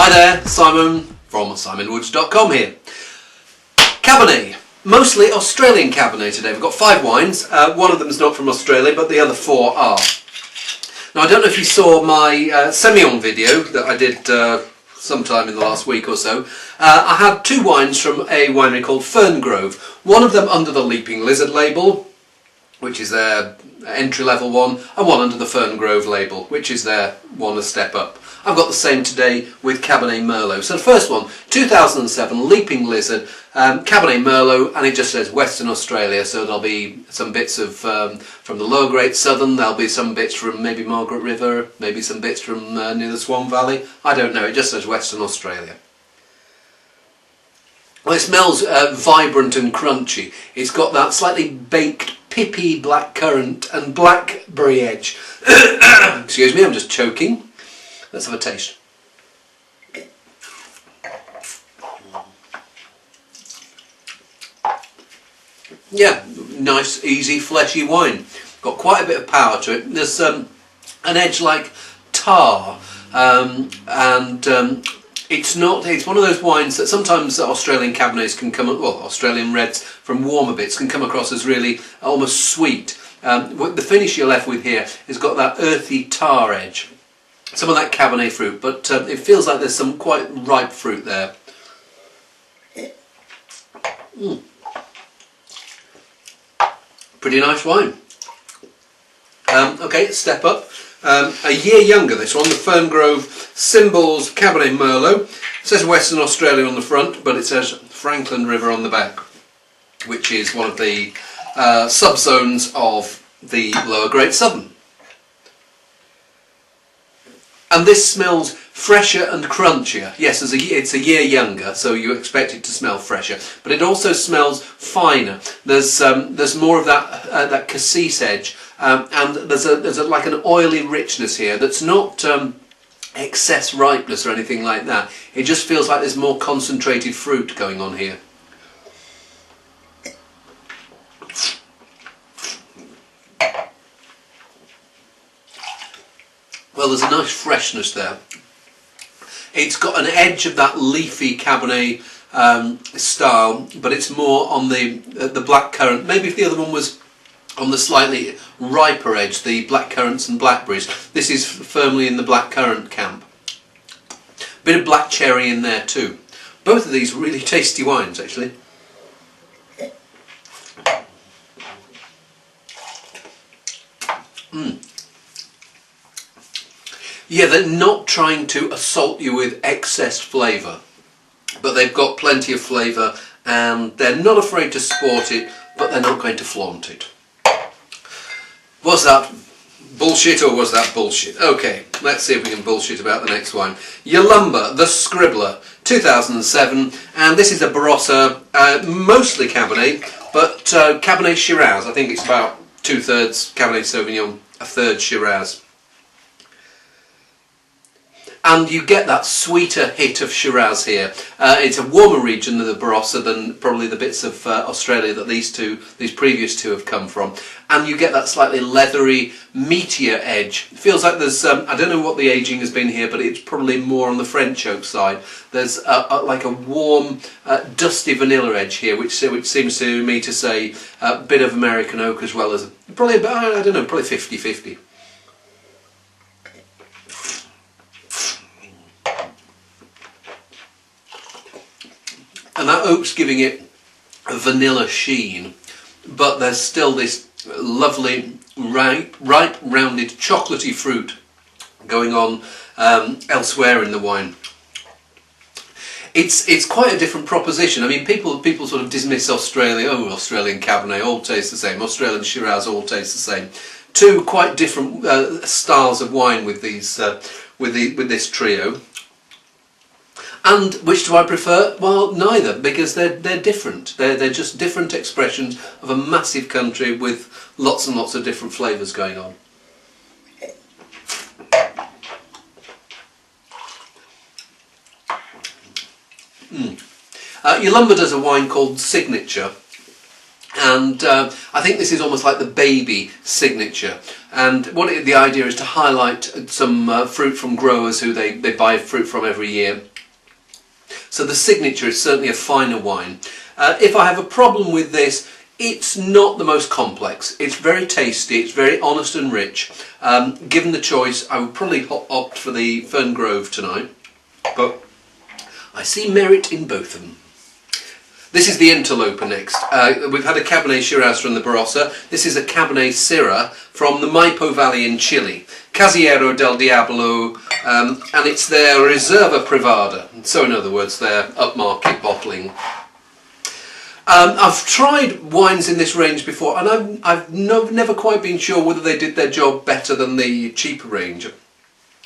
Hi there, Simon from simonwoods.com here. Cabernet, mostly Australian Cabernet today. We've got 5 wines. One of them is not from Australia, but the other 4 are. Now, I don't know if you saw my Sauvignon video that I did sometime in the last week or so. I had 2 wines from a winery called Ferngrove. One of them under the Leaping Lizard label, which is their entry-level one, and one under the Ferngrove label, which is their one a step up. I've got the same today with Cabernet Merlot. So the first one, 2007 Leaping Lizard, Cabernet Merlot, and it just says Western Australia, so there'll be some bits of from the lower Great Southern, there'll be some bits from maybe Margaret River, maybe some bits from near the Swan Valley. I don't know, it just says Western Australia. Well, it smells vibrant and crunchy. It's got that slightly baked, pippy blackcurrant and blackberry edge. Excuse me, I'm just choking. Let's have a taste. Yeah, nice, easy, fleshy wine. Got quite a bit of power to it. There's an edge like tar, it's one of those wines that sometimes Australian Cabernets can come, well, Australian Reds from warmer bits can come across as really almost sweet. The finish you're left with here has got that earthy tar edge. Some of that Cabernet fruit, but it feels like there's some quite ripe fruit there. Pretty nice wine. Okay, step up. A year younger, this one, the Ferngrove Symbols Cabernet Merlot. It says Western Australia on the front, but it says Frankland River on the back, which is one of the subzones of the lower Great Southern. And this smells fresher and crunchier. Yes, it's a year younger, so you expect it to smell fresher, but it also smells finer. There's more of that cassis edge, and there's like an oily richness here that's not excess ripeness or anything like that. It just feels like there's more concentrated fruit going on here. Well, there's a nice freshness there. It's got an edge of that leafy Cabernet style, but it's more on the blackcurrant. Maybe if the other one was on the slightly riper edge, the blackcurrants and blackberries. This is firmly in the blackcurrant camp. Bit of black cherry in there too. Both of these really tasty wines, actually. Yeah, they're not trying to assault you with excess flavour, but they've got plenty of flavour and they're not afraid to sport it, but they're not going to flaunt it. Was that bullshit or was that bullshit? Okay, let's see if we can bullshit about the next wine. Yalumba, the Scribbler, 2007, and this is a Barossa, mostly Cabernet, but Cabernet Shiraz. I think it's about 2/3 Cabernet Sauvignon, 1/3 Shiraz. And you get that sweeter hit of Shiraz here. It's a warmer region than the Barossa, than probably the bits of Australia that these previous two have come from. And you get that slightly leathery, meatier edge. It feels like there's, I don't know what the aging has been here, but it's probably more on the French oak side. There's like a warm, dusty vanilla edge here, which seems to me to say a bit of American oak as well as, probably about, I don't know, probably 50-50. And that oak's giving it a vanilla sheen, but there's still this lovely, ripe, rounded, chocolatey fruit going on elsewhere in the wine. It's quite a different proposition. I mean, people sort of dismiss Australia. Oh, Australian Cabernet all taste the same. Australian Shiraz all taste the same. 2 quite different styles of wine with these with this trio. And which do I prefer? Well, neither, because they're different. They're just different expressions of a massive country with lots and lots of different flavours going on. Yalumba does a wine called Signature, and I think this is almost like the baby Signature. And the idea is to highlight some fruit from growers who they buy fruit from every year, So the signature is certainly a finer wine. If I have a problem with this, it's not the most complex. It's very tasty, it's very honest and rich. Given the choice, I would probably opt for the Ferngrove tonight, but I see merit in both of them. This is the interloper next. We've had a Cabernet Shiraz from the Barossa. This is a Cabernet Syrah from the Maipo Valley in Chile. Casillero del Diablo, and it's their Reserva Privada. So in other words, their upmarket bottling. I've tried wines in this range before, and I've never quite been sure whether they did their job better than the cheaper range. I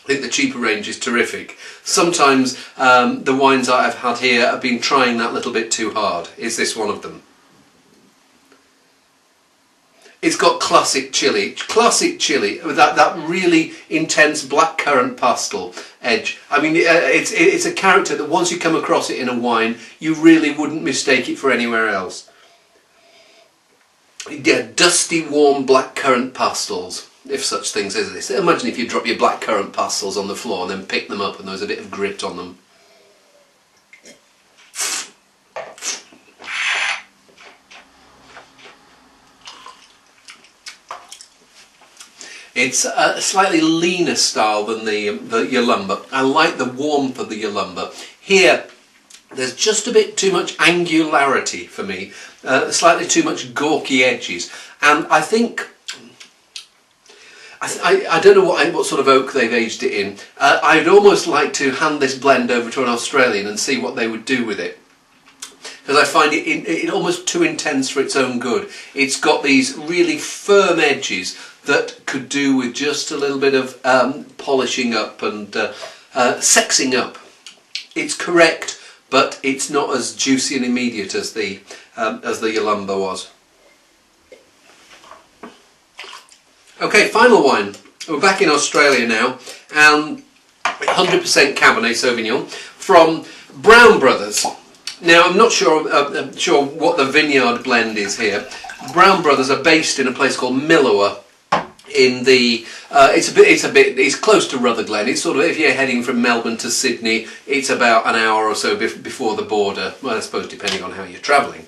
think the cheaper range is terrific. Sometimes the wines I've had here have been trying that little bit too hard. Is this one of them? It's got classic Chile with that really intense blackcurrant pastel edge. I mean, it's a character that once you come across it in a wine, you really wouldn't mistake it for anywhere else. Yeah, dusty, warm blackcurrant pastels, if such things exist. Imagine if you drop your blackcurrant pastels on the floor and then pick them up and there was a bit of grit on them. It's a slightly leaner style than the Yalumba. I like the warmth of the Yalumba. Here, there's just a bit too much angularity for me, slightly too much gawky edges, and I think I don't know what sort of oak they've aged it in. I'd almost like to hand this blend over to an Australian and see what they would do with it, because I find it almost too intense for its own good. It's got these really firm edges that could do with just a little bit of polishing up and sexing up. It's correct, but it's not as juicy and immediate as the Yalumba was. Okay, final wine. We're back in Australia now, and 100% Cabernet Sauvignon from Brown Brothers. Now, I'm not sure what the vineyard blend is here. Brown Brothers are based in a place called Miloa. In the it's close to Rutherglen. It's sort of, if you're heading from Melbourne to Sydney, it's about an hour or so before the border. Well, I suppose depending on how you're travelling.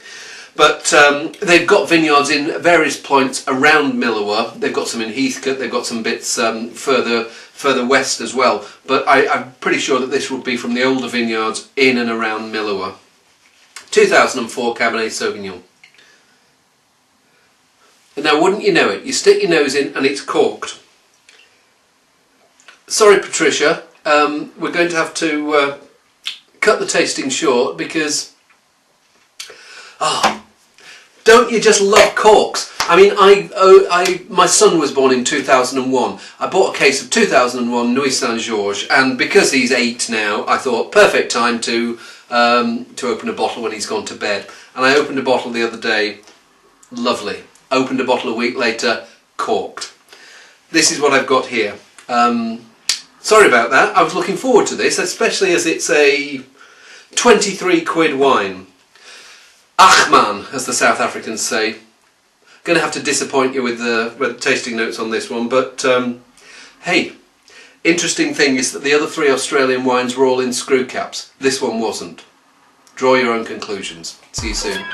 But they've got vineyards in various points around Miloa. They've got some in Heathcote. They've got some bits further west as well. But I'm pretty sure that this would be from the older vineyards in and around Miloa. 2004 Cabernet Sauvignon. And now, wouldn't you know it, you stick your nose in and it's corked. Sorry, Patricia, we're going to have to cut the tasting short because, don't you just love corks? I mean, my son was born in 2001. I bought a case of 2001 Nuit Saint-Georges, and because he's 8 now, I thought perfect time to open a bottle when he's gone to bed. And I opened a bottle the other day, lovely. Opened a bottle a week later, corked. This is what I've got here. Sorry about that. I was looking forward to this, especially as it's a 23 quid wine. Ach man, as the South Africans say. Going to have to disappoint you with the tasting notes on this one, but hey, interesting thing is that the other 3 Australian wines were all in screw caps. This one wasn't. Draw your own conclusions. See you soon.